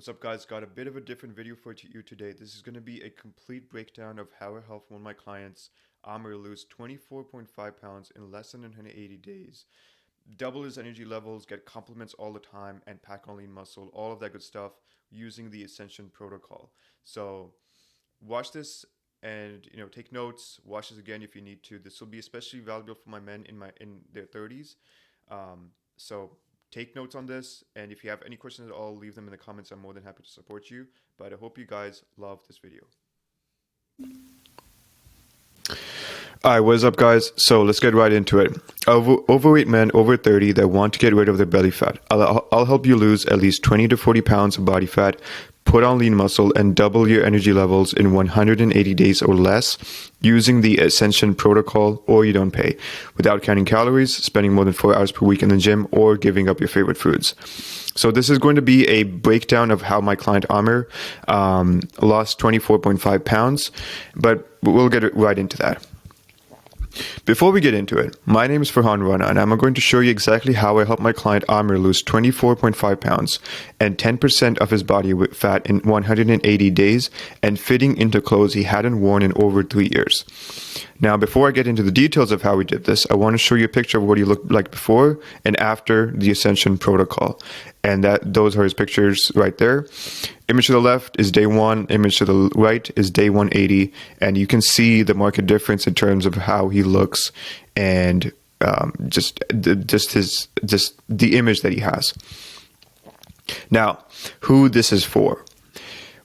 What's up, guys? Got a bit of a different video for you today. This is going to be a complete breakdown of how I helped one of my clients, Aamir, lose 24.5 pounds in less than 180 days. Double his energy levels, get compliments all the time, and pack on lean muscle, all of that good stuff using the Ascension protocol. So watch this and take notes. Watch this again if you need to. This will be especially valuable for my men in their 30s. So take notes on this, and if you have any questions at all, leave them in the comments. I'm more than happy to support you. But I hope you guys love this video. Alright, what's up, guys? So let's get right into it. Overweight men over 30 that want to get rid of their belly fat. I'll help you lose at least 20 to 40 pounds of body fat, put on lean muscle, and double your energy levels in 180 days or less using the Ascension protocol, or you don't pay, without counting calories, spending more than 4 hours per week in the gym, or giving up your favorite foods. So this is going to be a breakdown of how my client Aamir lost 24.5 pounds, but we'll get right into that. Before we get into it, my name is Farhan Rana, and I'm going to show you exactly how I helped my client Aamir lose 24.5 pounds and 10% of his body fat in 180 days and fitting into clothes he hadn't worn in over 3 years. Now, before I get into the details of how we did this, I want to show you a picture of what he looked like before and after the Ascension protocol. And those are his pictures right there. Image to the left is day 1, image to the right is day 180, and you can see the marked difference in terms of how he looks and just the image that he has. Now, who this is for.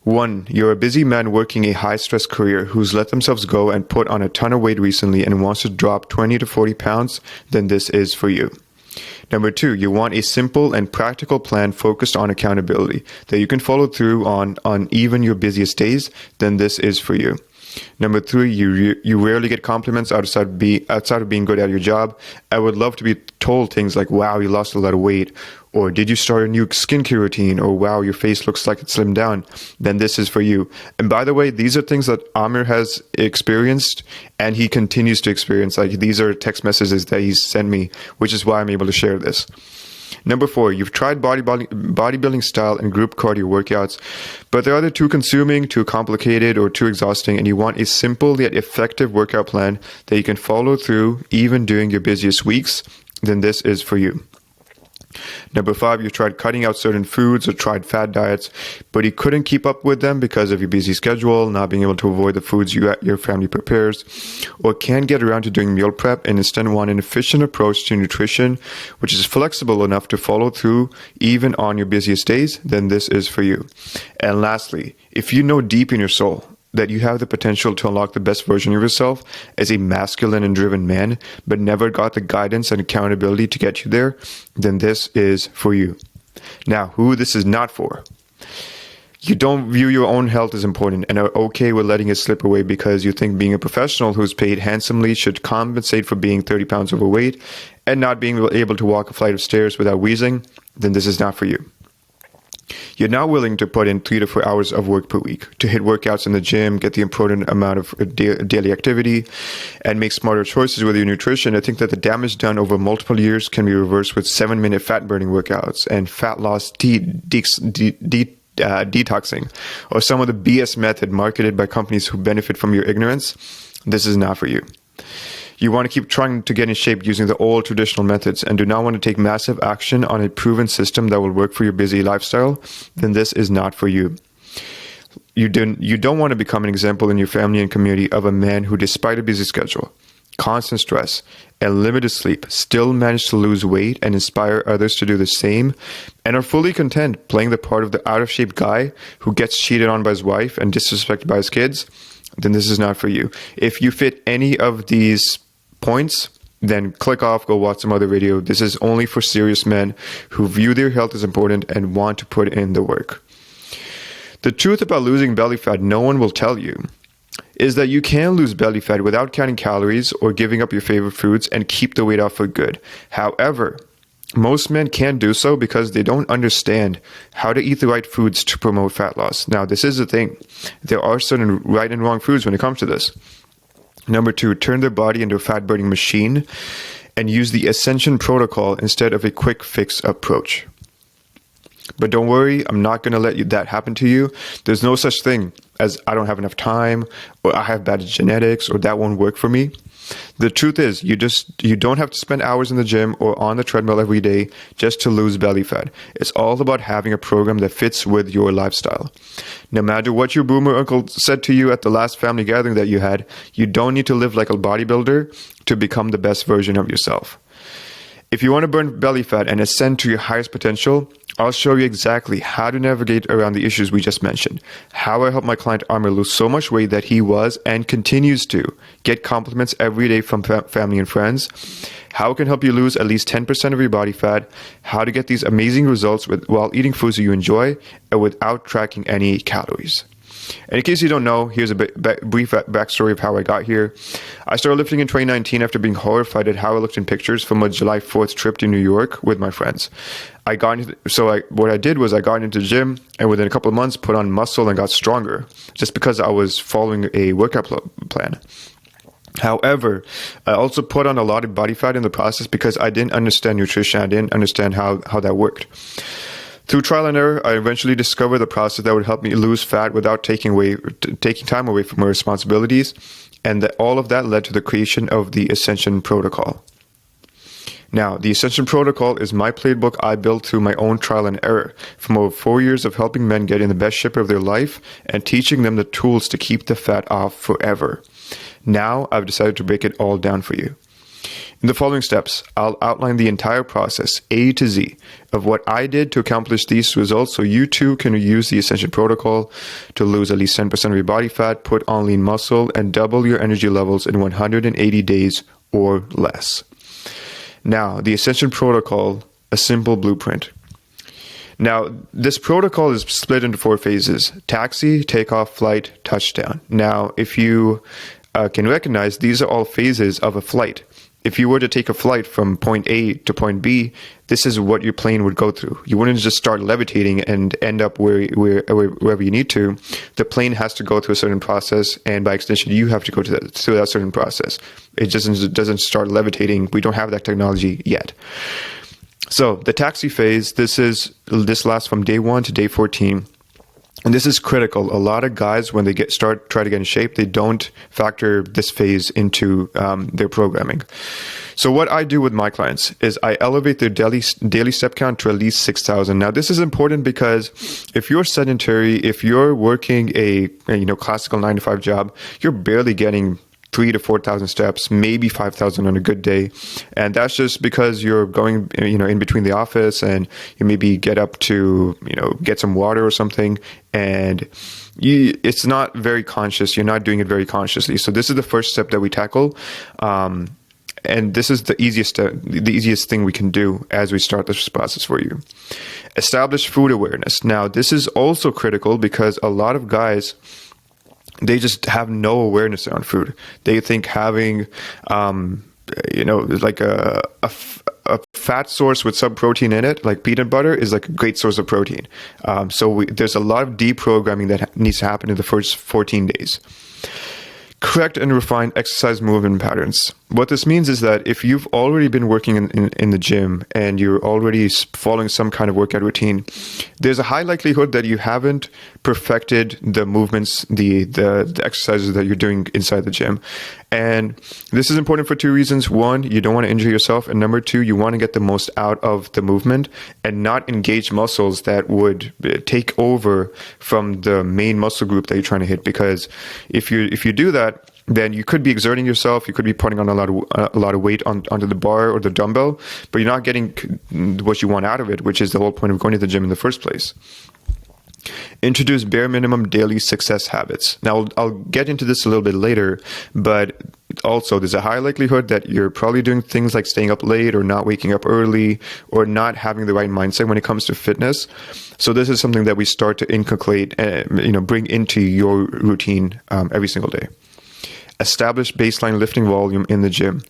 1. You're a busy man working a high-stress career who's let themselves go and put on a ton of weight recently and wants to drop 20 to 40 pounds, then this is for you. Number 2, you want a simple and practical plan focused on accountability that you can follow through on even your busiest days, then this is for you. Number 3, you rarely get compliments outside of being good at your job. I would love to be told things like, wow, you lost a lot of weight, or did you start a new skincare routine, or wow, your face looks like it's slimmed down, then this is for you. And by the way, these are things that Aamir has experienced and he continues to experience. Like, these are text messages that he's sent me, which is why I'm able to share this. Number 4, you've tried bodybuilding style and group cardio workouts, but they're either too consuming, too complicated, or too exhausting, and you want a simple yet effective workout plan that you can follow through even during your busiest weeks, then this is for you. Number 5, you tried cutting out certain foods or tried fad diets, but you couldn't keep up with them because of your busy schedule, not being able to avoid the foods your family prepares, or can't get around to doing meal prep and instead want an efficient approach to nutrition, which is flexible enough to follow through even on your busiest days, then this is for you. And lastly, if you know deep in your soul that you have the potential to unlock the best version of yourself as a masculine and driven man, but never got the guidance and accountability to get you there, then this is for you. Now, who this is not for. You don't view your own health as important and are okay with letting it slip away because you think being a professional who's paid handsomely should compensate for being 30 pounds overweight and not being able to walk a flight of stairs without wheezing, then this is not for you. You're now willing to put in 3 to 4 hours of work per week to hit workouts in the gym, get the important amount of daily activity, and make smarter choices with your nutrition. I think that the damage done over multiple years can be reversed with 7-minute fat-burning workouts and fat loss detoxing, or some of the BS method marketed by companies who benefit from your ignorance. This is not for you. You want to keep trying to get in shape using the old traditional methods and do not want to take massive action on a proven system that will work for your busy lifestyle, then this is not for you. You don't want to become an example in your family and community of a man who, despite a busy schedule, constant stress, and limited sleep, still managed to lose weight and inspire others to do the same, and are fully content playing the part of the out-of-shape guy who gets cheated on by his wife and disrespected by his kids, then this is not for you. If you fit any of these points, then click off, go watch some other video. This is only for serious men who view their health as important and want to put in the work. The truth about losing belly fat no one will tell you is that you can lose belly fat without counting calories or giving up your favorite foods and keep the weight off for good. However, most men can't do so because they don't understand how to eat the right foods to promote fat loss. Now, this is the thing. There are certain right and wrong foods when it comes to this. Number 2, turn their body into a fat-burning machine and use the Ascension protocol instead of a quick fix approach. But don't worry, I'm not going to let that happen to you. There's no such thing as I don't have enough time, or I have bad genetics, or that won't work for me. The truth is, you don't have to spend hours in the gym or on the treadmill every day just to lose belly fat. It's all about having a program that fits with your lifestyle. No matter what your boomer uncle said to you at the last family gathering that you had, you don't need to live like a bodybuilder to become the best version of yourself. If you want to burn belly fat and ascend to your highest potential, I'll show you exactly how to navigate around the issues we just mentioned, how I helped my client Aamir lose so much weight that he was and continues to get compliments every day from family and friends, how it can help you lose at least 10% of your body fat, how to get these amazing results while eating foods that you enjoy and without tracking any calories. And in case you don't know, here's a brief backstory of how I got here. I started lifting in 2019 after being horrified at how I looked in pictures from a July 4th trip to New York with my friends. What I did was I got into the gym and within a couple of months put on muscle and got stronger just because I was following a workout plan. However, I also put on a lot of body fat in the process because I didn't understand nutrition. I didn't understand how that worked. Through trial and error, I eventually discovered the process that would help me lose fat without taking time away from my responsibilities, and all of that led to the creation of the Ascension Protocol. Now, the Ascension Protocol is my playbook I built through my own trial and error from over 4 years of helping men get in the best shape of their life and teaching them the tools to keep the fat off forever. Now, I've decided to break it all down for you. In the following steps, I'll outline the entire process, A to Z, of what I did to accomplish these results so you too can use the Ascension Protocol to lose at least 10% of your body fat, put on lean muscle, and double your energy levels in 180 days or less. Now, the Ascension Protocol, a simple blueprint. Now, this protocol is split into 4 phases: taxi, takeoff, flight, touchdown. Now, if you can recognize, these are all phases of a flight. If you were to take a flight from point A to point B, this is what your plane would go through. You wouldn't just start levitating and end up wherever you need to. The plane has to go through a certain process, and by extension, you have to go through that certain process. It doesn't start levitating. We don't have that technology yet. So the taxi phase, this lasts from day 1 to day 14. And this is critical. A lot of guys, when they try to get in shape, they don't factor this phase into their programming. So what I do with my clients is I elevate their daily step count to at least 6,000. Now, this is important because if you're sedentary, if you're working a classical 9-to-5 job, you're barely getting 3,000 to 4,000 steps, maybe 5,000 on a good day. And that's just because you're going, in between the office and you maybe get up to, get some water or something. And it's not very conscious. You're not doing it very consciously. So this is the first step that we tackle. And this is the easiest thing we can do as we start this process for you. Establish food awareness. Now, this is also critical because a lot of guys, they just have no awareness around food. They think having, like a fat source with some protein in it, like peanut butter, is like a great source of protein. There's a lot of deprogramming that needs to happen in the first 14 days. Correct and refine exercise movement patterns. What this means is that if you've already been working in the gym and you're already following some kind of workout routine, there's a high likelihood that you haven't perfected the movements, the exercises that you're doing inside the gym. And this is important for 2 reasons. 1, you don't want to injure yourself. And number 2, you want to get the most out of the movement and not engage muscles that would take over from the main muscle group that you're trying to hit. Because if you do that, then you could be exerting yourself. You could be putting on a lot of weight onto the bar or the dumbbell, but you're not getting what you want out of it, which is the whole point of going to the gym in the first place. Introduce bare minimum daily success habits. Now, I'll get into this a little bit later, but also there's a high likelihood that you're probably doing things like staying up late or not waking up early or not having the right mindset when it comes to fitness. So this is something that we start to inculcate, bring into your routine every single day. Establish baseline lifting volume in the gym.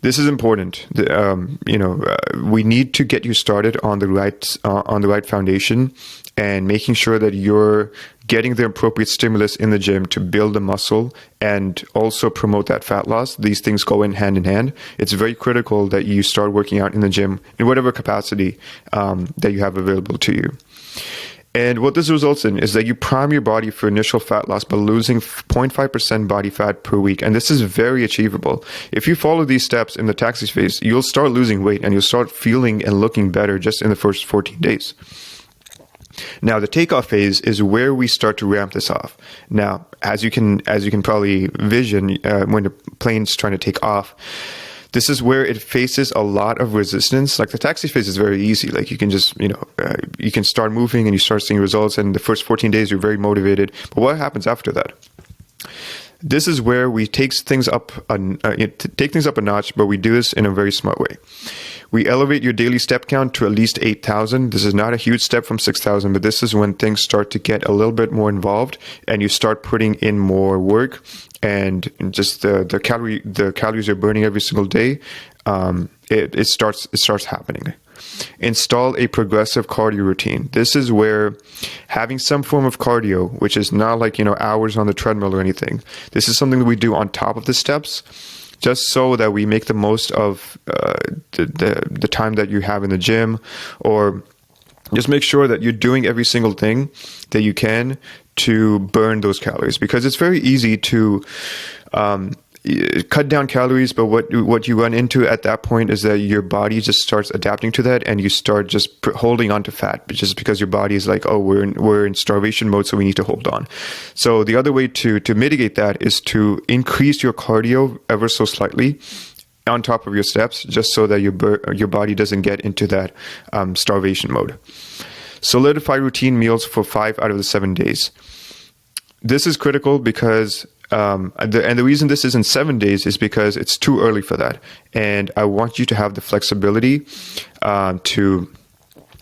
This is important. We need to get you started on the right foundation, and making sure that you're getting the appropriate stimulus in the gym to build the muscle and also promote that fat loss. These things go in hand. It's very critical that you start working out in the gym in whatever capacity that you have available to you. And what this results in is that you prime your body for initial fat loss by losing 0.5% body fat per week. And this is very achievable. If you follow these steps in the taxi phase, you'll start losing weight and you'll start feeling and looking better just in the first 14 days. Now, the takeoff phase is where we start to ramp this off. Now, as you can probably vision, when the plane's trying to take off, this is where it faces a lot of resistance. Like the taxi phase is very easy. Like you can just, you can start moving and you start seeing results. And the first 14 days, you're very motivated. But what happens after that? This is where we take things up a notch, but we do this in a very smart way. We elevate your daily step count to at least 8,000. This is not a huge step from 6,000, but this is when things start to get a little bit more involved and you start putting in more work, and just the calories you're burning every single day, it starts happening. Install a progressive cardio routine. This is where having some form of cardio, which is not like, hours on the treadmill or anything. This is something that we do on top of the steps, just so that we make the most of the time that you have in the gym, or just make sure that you're doing every single thing that you can to burn those calories, because it's very easy to cut down calories, but what you run into at that point is that your body just starts adapting to that, and you start just holding on to fat, just because your body is like, oh, we're in starvation mode, so we need to hold on. So the other way to mitigate that is to increase your cardio ever so slightly on top of your steps, just so that your body doesn't get into that starvation mode. Solidify routine meals for 5 out of the 7 days. This is critical because the reason this isn't 7 days is because it's too early for that. And I want you to have the flexibility to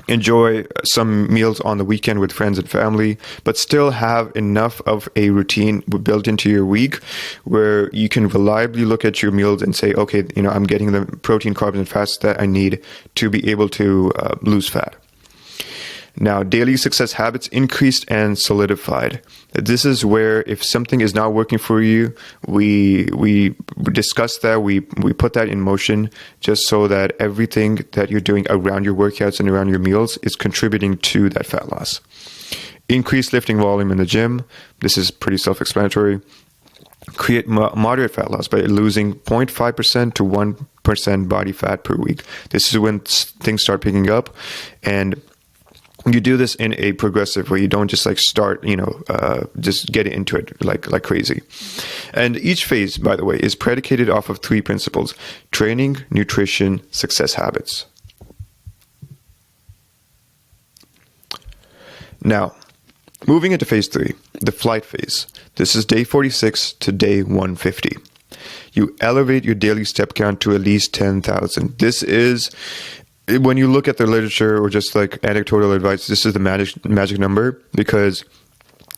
enjoy some meals on the weekend with friends and family, but still have enough of a routine built into your week where you can reliably look at your meals and say, okay, I'm getting the protein, carbs, and fats that I need to be able to lose fat. Now, daily success habits increased and solidified. This is where if something is not working for you, we discuss that, we put that in motion, just so that everything that you're doing around your workouts and around your meals is contributing to that fat loss. Increase lifting volume in the gym. This is pretty self-explanatory. Create moderate fat loss by losing 0.5% to 1% body fat per week. This is when things start picking up, and you do this in a progressive way. You don't just start, just get into it like crazy. And each phase, by the way, is predicated off of 3 principles: training, nutrition, success habits. Now, moving into phase 3, the flight phase. This is day 46 to day 150. You elevate your daily step count to at least 10,000. This is, when you look at the literature or just anecdotal advice, this is the magic number, because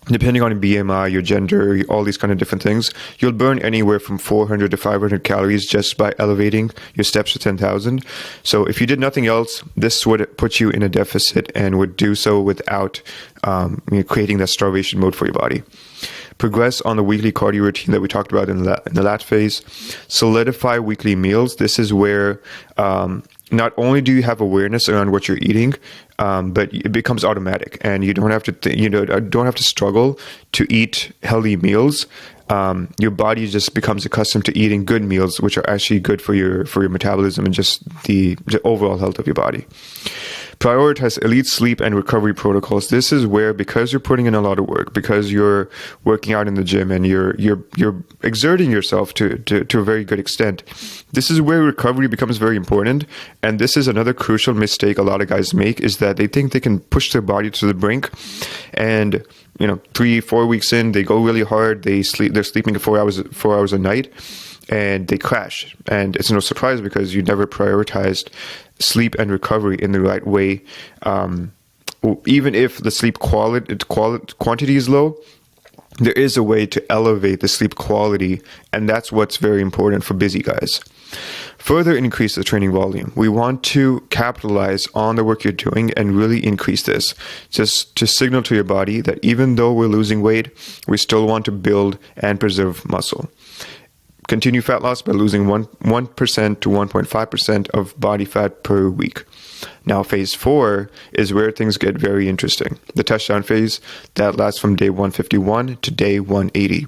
depending on your BMI, your gender, all these kind of different things, you'll burn anywhere from 400 to 500 calories just by elevating your steps to 10,000. So if you did nothing else, this would put you in a deficit and would do so without creating that starvation mode for your body. Progress on the weekly cardio routine that we talked about in the last phase. Solidify weekly meals. This is where not only do you have awareness around what you're eating, but it becomes automatic, and you don't have to don't have to struggle to eat healthy meals. Your body just becomes accustomed to eating good meals, which are actually good for your metabolism and just the overall health of your body. Prioritize elite sleep and recovery protocols. This is where, because you're putting in a lot of work, because you're working out in the gym and you're exerting yourself to a very good extent, this is where recovery becomes very important. And this is another crucial mistake a lot of guys make, is that they think they can push their body to the brink, and 3-4 weeks in, they go really hard, they're sleeping 4 hours a night, and they crash. And it's no surprise, because you never prioritized sleep and recovery in the right way. Even if the sleep quantity is low, there is a way to elevate the sleep quality, and that's what's very important for busy guys. further increase the training volume. We want to capitalize on the work you're doing and really increase this, just to signal to your body that even though we're losing weight, we still want to build and preserve muscle. Continue fat loss by losing 1% to 1.5% of body fat per week. Now, phase 4 is where things get very interesting. The touchdown phase that lasts from day 151 to day 180.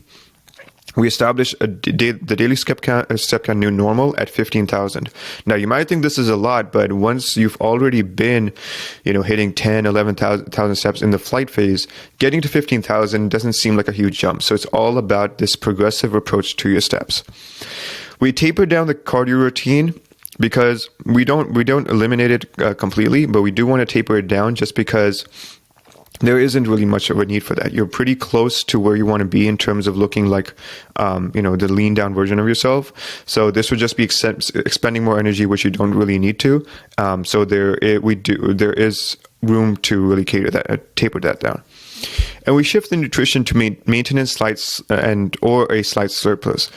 We established the daily step count new normal at 15,000. Now, you might think this is a lot, but once you've already been, hitting 10, 11,000 steps in the flight phase, getting to 15,000 doesn't seem like a huge jump. So it's all about this progressive approach to your steps. We taper down the cardio routine because we don't eliminate it completely, but we do want to taper it down just because there isn't really much of a need for that. You're pretty close to where you want to be in terms of looking like, the lean down version of yourself. So this would just be expending more energy, which you don't really need to. So there is room to really taper that down. And we shift the nutrition to maintenance slights or a slight surplus.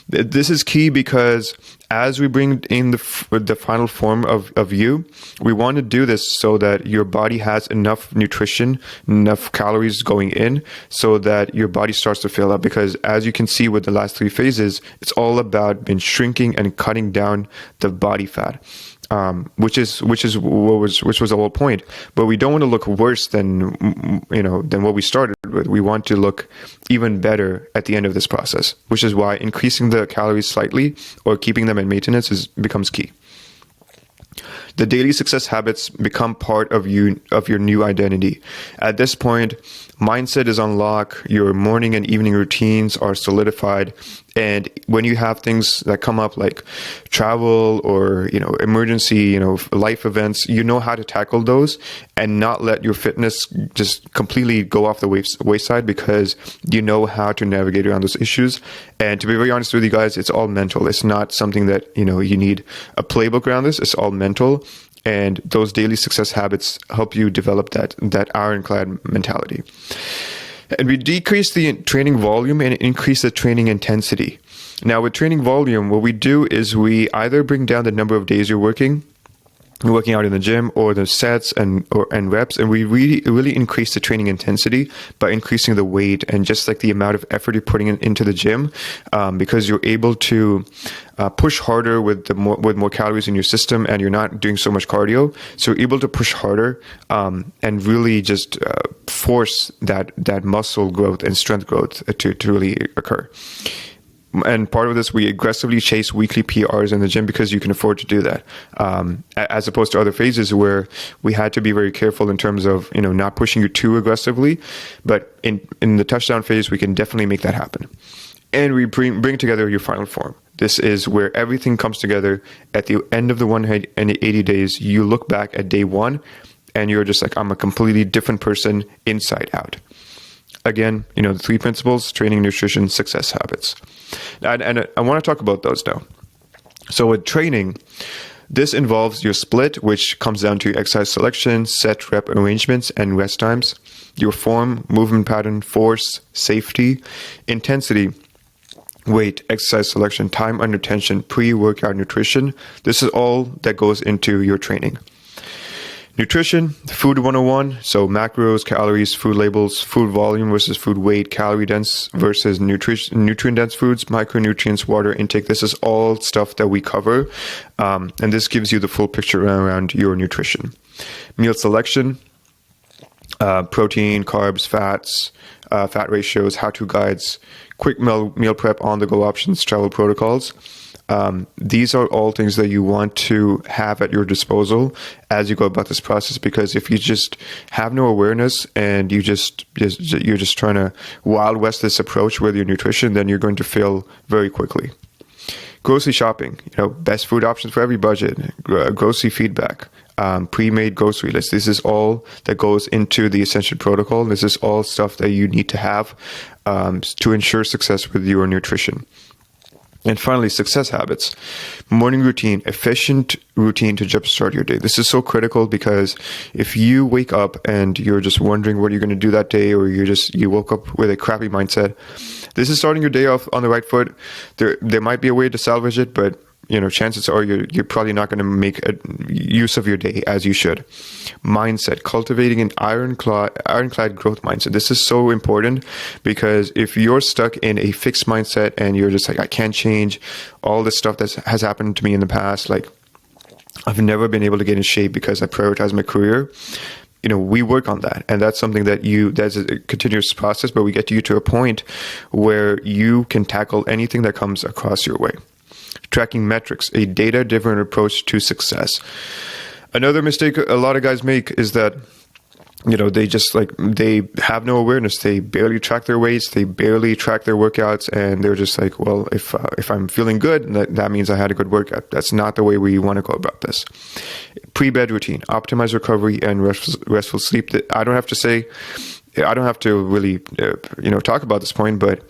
This is key because as we bring in the final form of you, we want to do this so that your body has enough nutrition, enough calories going in so that your body starts to fill up. Because as you can see with the last 3 phases, it's all about been shrinking and cutting down the body fat. Which was the whole point. But we don't want to look worse than what we started with. We want to look even better at the end of this process, which is why increasing the calories slightly or keeping them in maintenance becomes key. The daily success habits become part of your new identity. At this point, mindset is on lock, your morning and evening routines are solidified, and when you have things that come up like travel or emergency, life events, you know how to tackle those and not let your fitness just completely go off the wayside because you know how to navigate around those issues. And to be very honest with you guys, it's all mental. It's not something that you need a playbook around this. It's all mental. And those daily success habits help you develop that ironclad mentality. And we decrease the training volume and increase the training intensity. Now, with training volume, what we do is we either bring down the number of days you're working out in the gym or the sets and reps, and we really increase the training intensity by increasing the weight and just like the amount of effort you're putting into the gym, because you're able to push harder with more calories in your system, and you're not doing so much cardio, so you're able to push harder and really just force that muscle growth and strength growth to really occur. And part of this, we aggressively chase weekly PRs in the gym because you can afford to do that, as opposed to other phases where we had to be very careful in terms of not pushing you too aggressively. But in the touchdown phase, we can definitely make that happen. And we bring together your final form. This is where everything comes together at the end of the 180 days. You look back at day 1 and you're just like, I'm a completely different person inside out. Again, the 3 principles: training, nutrition, success habits. And I want to talk about those now. So with training, this involves your split, which comes down to exercise selection, set rep arrangements, and rest times. Your form, movement pattern, force, safety, intensity, weight, exercise selection, time under tension, pre-workout nutrition. This is all that goes into your training. Nutrition, food 101, so macros, calories, food labels, food volume versus food weight, calorie dense versus nutrient dense foods, micronutrients, water intake. This is all stuff that we cover, and this gives you the full picture around your nutrition. Meal selection, protein, carbs, fats, fat ratios, how-to guides, quick meal prep, on-the-go options, travel protocols. These are all things that you want to have at your disposal as you go about this process, because if you just have no awareness and you're just trying to Wild West this approach with your nutrition, then you're going to fail very quickly. Grocery shopping, best food options for every budget, grocery feedback, pre-made grocery list. This is all that goes into the essential protocol. This is all stuff that you need to have to ensure success with your nutrition. And finally, success habits. Morning routine, efficient routine to jumpstart your day. This is so critical because if you wake up and you're just wondering what you're going to do that day, or you woke up with a crappy mindset, this is starting your day off on the right foot. There might be a way to salvage it, but chances are you're probably not going to make use of your day as you should. Mindset, cultivating an ironclad growth mindset. This is so important, because if you're stuck in a fixed mindset and you're just like, I can't change all this stuff that has happened to me in the past, like I've never been able to get in shape because I prioritize my career. We work on that, and that's something that's a continuous process, but we get you to a point where you can tackle anything that comes across your way. Tracking metrics, a data-driven approach to success. Another mistake a lot of guys make is that, they have no awareness. They barely track their weights. They barely track their workouts. And they're just like, well, if I'm feeling good, that means I had a good workout. That's not the way we want to go about this. Pre-bed routine, optimize recovery and restful sleep. I don't have to really, talk about this point, but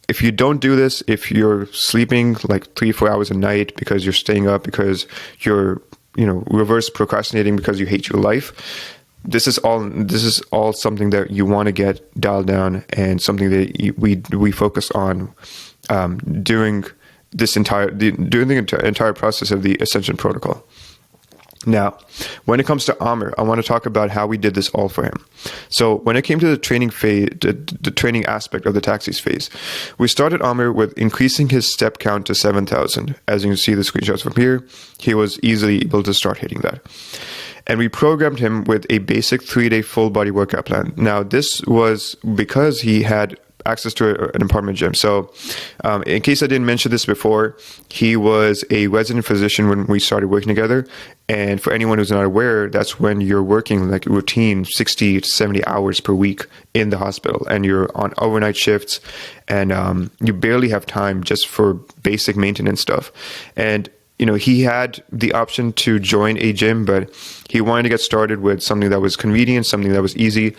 if you don't do this, if you're sleeping like 3-4 hours a night because you're staying up, because you're, reverse procrastinating because you hate your life, this is all something that you want to get dialed down, and something that we focus on during the entire process of the Ascension Protocol. Now, when it comes to Aamir, I want to talk about how we did this all for him. So when it came to the training phase, the training aspect of the taxis phase, we started Aamir with increasing his step count to 7,000. As you can see the screenshots from here, he was easily able to start hitting that. And we programmed him with a basic 3-day full body workout plan. Now, this was because he had access to an apartment gym. So in case I didn't mention this before, he was a resident physician when we started working together. And for anyone who's not aware, that's when you're working like routine 60 to 70 hours per week in the hospital, and you're on overnight shifts, and you barely have time just for basic maintenance stuff. And he had the option to join a gym, but he wanted to get started with something that was convenient, something that was easy.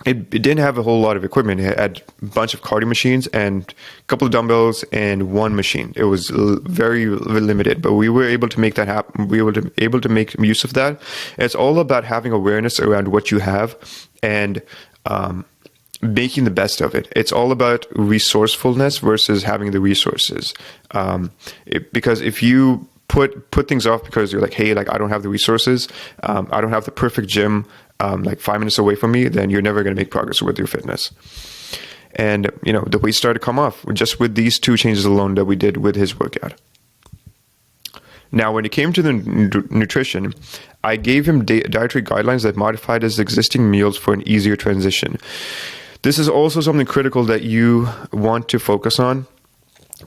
It didn't have a whole lot of equipment. It had a bunch of cardio machines and a couple of dumbbells and one machine. It was very limited, but we were able to make that happen. We were able to make use of that. It's all about having awareness around what you have and making the best of it. It's all about resourcefulness versus having the resources. Because if you put things off because you're like, hey, like I don't have the resources, I don't have the perfect gym, like 5 minutes away from me, then you're never going to make progress with your fitness. And, the weight started to come off just with these 2 changes alone that we did with his workout. Now, when it came to the nutrition, I gave him dietary guidelines that modified his existing meals for an easier transition. This is also something critical that you want to focus on.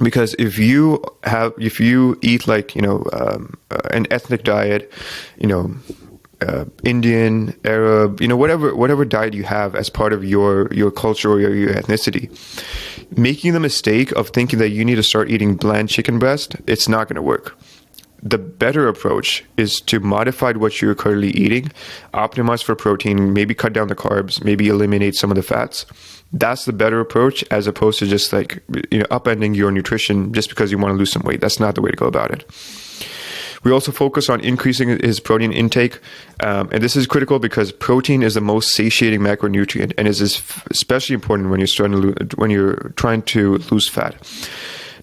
Because if you eat like, an ethnic diet, Indian, Arab, whatever diet you have as part of your culture or your ethnicity, making the mistake of thinking that you need to start eating bland chicken breast, it's not going to work. The better approach is to modify what you're currently eating, optimize for protein, maybe cut down the carbs, maybe eliminate some of the fats. That's the better approach, as opposed to just like, upending your nutrition just because you want to lose some weight. That's not the way to go about it. We also focus on increasing his protein intake, and this is critical because protein is the most satiating macronutrient and is especially important when you're trying to lose fat.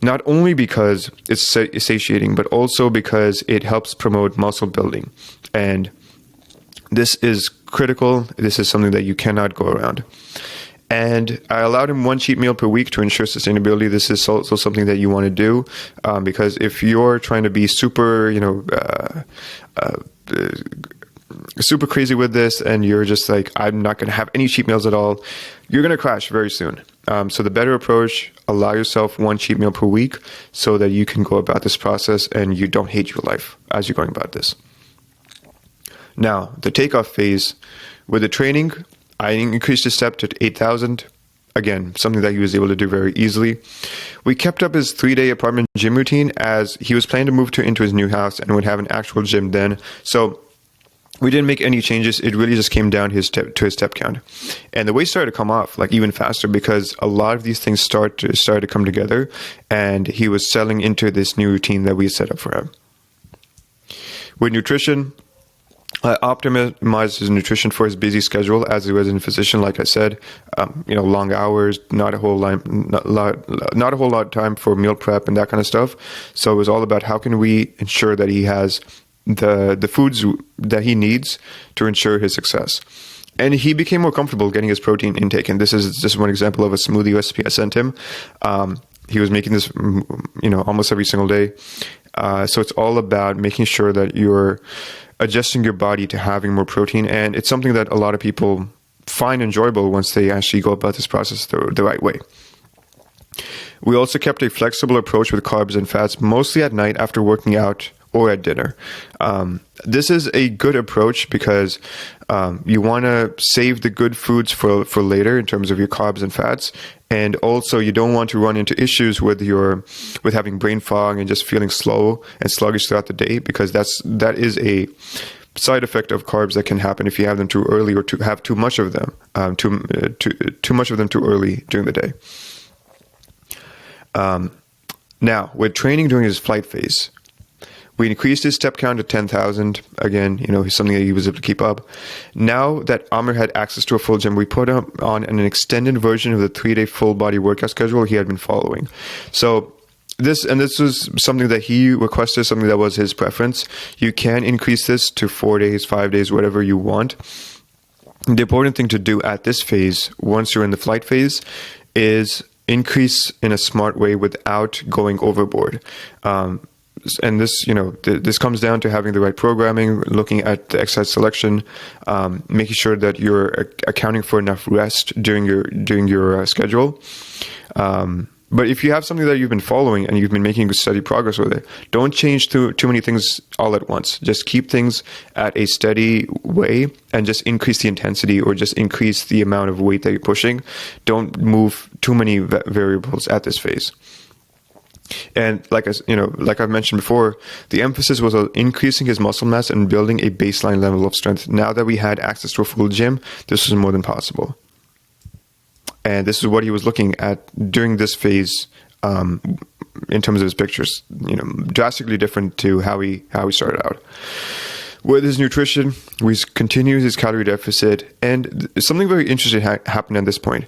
Not only because it's satiating, but also because it helps promote muscle building. And this is critical. This is something that you cannot go around. And I allowed him 1 cheat meal per week to ensure sustainability. This is also something that you want to do, because if you're trying to be super, super crazy with this, and you're just like, I'm not going to have any cheat meals at all, you're going to crash very soon. So the better approach, allow yourself 1 cheat meal per week so that you can go about this process and you don't hate your life as you're going about this. Now, the takeoff phase with the training, I increased his step to 8,000. Again, something that he was able to do very easily. We kept up his 3-day apartment gym routine, as he was planning to move into his new house and would have an actual gym then. So we didn't make any changes. It really just came down to his step count. And the weight started to come off like even faster because a lot of these things started to come together, and he was settling into this new routine that we set up for him. With nutrition, I optimized his nutrition for his busy schedule as a resident physician. Like I said, long hours, not a whole lot of time for meal prep and that kind of stuff. So it was all about how can we ensure that he has the foods that he needs to ensure his success. And he became more comfortable getting his protein intake. And this is just one example of a smoothie recipe I sent him. He was making this, almost every single day. So it's all about making sure that you're adjusting your body to having more protein. And it's something that a lot of people find enjoyable once they actually go about this process the right way. We also kept a flexible approach with carbs and fats, mostly at night after working out or at dinner. This is a good approach because you want to save the good foods for later in terms of your carbs and fats. And also you don't want to run into issues with having brain fog and just feeling slow and sluggish throughout the day, because that is a side effect of carbs that can happen if you have them too early or to have too much of them, too much of them too early during the day. Now, with training during his flight phase, we increased his step count to 10,000. Again, he's something that he was able to keep up. Now that Aamir had access to a full gym, we put him on an extended version of the 3-day full body workout schedule he had been following. So this was something that he requested, something that was his preference. You can increase this to 4 days, 5 days, whatever you want. The important thing to do at this phase, once you're in the flight phase, is increase in a smart way without going overboard. And this, this comes down to having the right programming, looking at the exercise selection, making sure that you're accounting for enough rest during your schedule. But if you have something that you've been following and you've been making steady progress with it, don't change too many things all at once. Just keep things at a steady way and just increase the intensity or just increase the amount of weight that you're pushing. Don't move too many variables at this phase. And like I've mentioned before, the emphasis was on increasing his muscle mass and building a baseline level of strength. Now that we had access to a full gym, this was more than possible. And this is what he was looking at during this phase, in terms of his pictures. Drastically different to how he started out. With his nutrition, we continued his calorie deficit, and something very interesting happened at this point.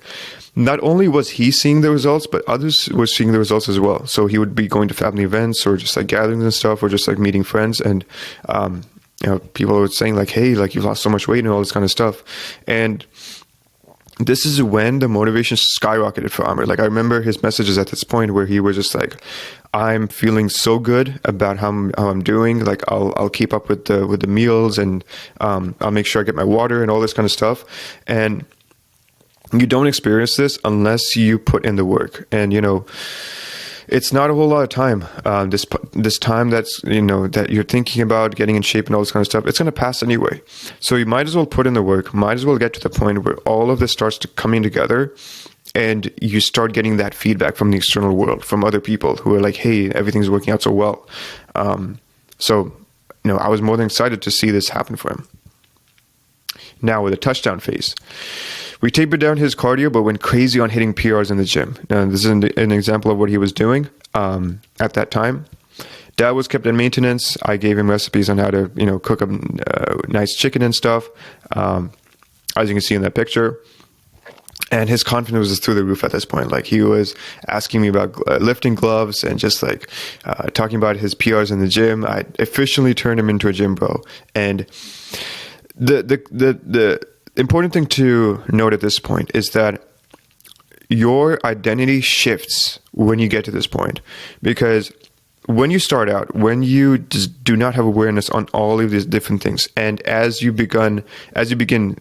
Not only was he seeing the results, but others were seeing the results as well. So he would be going to family events or just like gatherings and stuff, or just like meeting friends, and people were saying like, "Hey, like you've lost so much weight," and all this kind of stuff. And this is when the motivation skyrocketed for Aamir. Like I remember his messages at this point where he was just like, "I'm feeling so good about how I'm doing. Like I'll keep up with the meals, and I'll make sure I get my water and all this kind of stuff." And you don't experience this unless you put in the work. And it's not a whole lot of time. This time that's that you're thinking about getting in shape and all this kind of stuff, it's going to pass anyway. So you might as well put in the work. Might as well get to the point where all of this starts coming together, and you start getting that feedback from the external world, from other people who are like, "Hey, everything's working out so well." So I was more than excited to see this happen for him. Now with the touchdown phase, we tapered down his cardio, but went crazy on hitting PRs in the gym. Now, this is an example of what he was doing at that time. Dad was kept in maintenance. I gave him recipes on how to, cook up nice chicken and stuff, as you can see in that picture. And his confidence was through the roof at this point. Like he was asking me about lifting gloves and just like talking about his PRs in the gym. I officially turned him into a gym bro. And the important thing to note at this point is that your identity shifts when you get to this point, because when you start out, when you just do not have awareness on all of these different things, and as you begin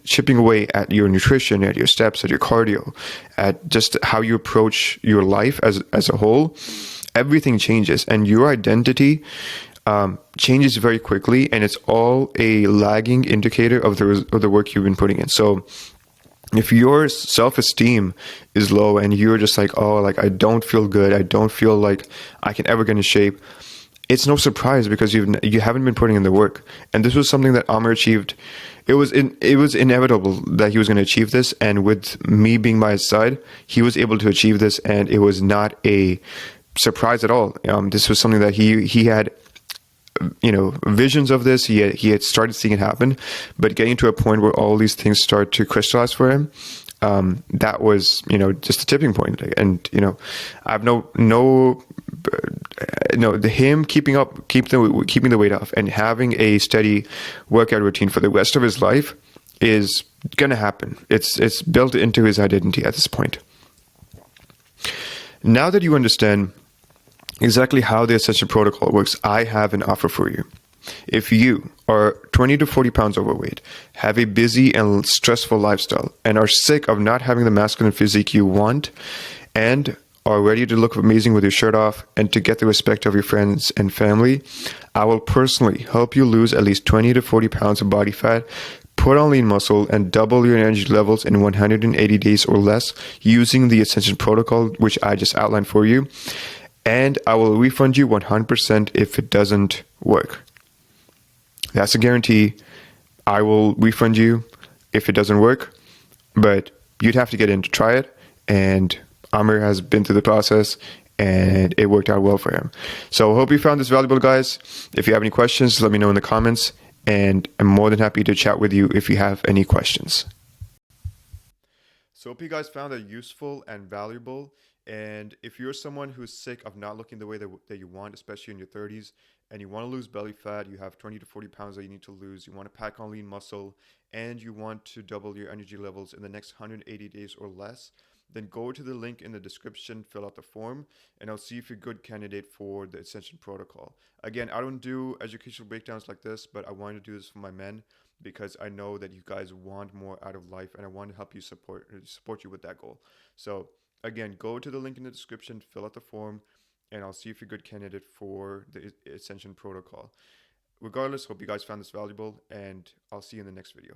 chipping away at your nutrition, at your steps, at your cardio, at just how you approach your life as a whole, everything changes, and your identity changes very quickly, and it's all a lagging indicator of the work you've been putting in. So if your self-esteem is low and you're just like, "Oh, like I don't feel good, I don't feel like I can ever get in shape," it's no surprise, because you haven't been putting in the work. And this was something that Aamir achieved. It was inevitable that he was going to achieve this, and with me being by his side, he was able to achieve this, and it was not a surprise at all. This was something that he had visions of this. He had started seeing it happen, but getting to a point where all these things start to crystallize for him, that was just a tipping point. And I've him keeping the weight off and having a steady workout routine for the rest of his life is gonna happen. It's built into his identity at this point. Now that you understand exactly how the Ascension Protocol works, I have an offer for you. If you are 20 to 40 pounds overweight, have a busy and stressful lifestyle, and are sick of not having the masculine physique you want, and are ready to look amazing with your shirt off and to get the respect of your friends and family, I will personally help you lose at least 20 to 40 pounds of body fat, put on lean muscle, and double your energy levels in 180 days or less using the Ascension Protocol, which I just outlined for you. And I will refund you 100% if it doesn't work. That's a guarantee. I will refund you if it doesn't work, but you'd have to get in to try it. And Aamir has been through the process and it worked out well for him. So I hope you found this valuable, guys. If you have any questions, let me know in the comments, and I'm more than happy to chat with you if you have any questions. So hope you guys found that useful and valuable. And if you're someone who's sick of not looking the way that you want, especially in your 30s, and you want to lose belly fat, you have 20 to 40 pounds that you need to lose, you want to pack on lean muscle, and you want to double your energy levels in the next 180 days or less, then go to the link in the description, fill out the form, and I'll see if you're a good candidate for the Ascension Protocol. Again, I don't do educational breakdowns like this, but I wanted to do this for my men because I know that you guys want more out of life, and I want to help you support you with that goal. So again, go to the link in the description, fill out the form, and I'll see if you're a good candidate for the Ascension Protocol. Regardless, hope you guys found this valuable, and I'll see you in the next video.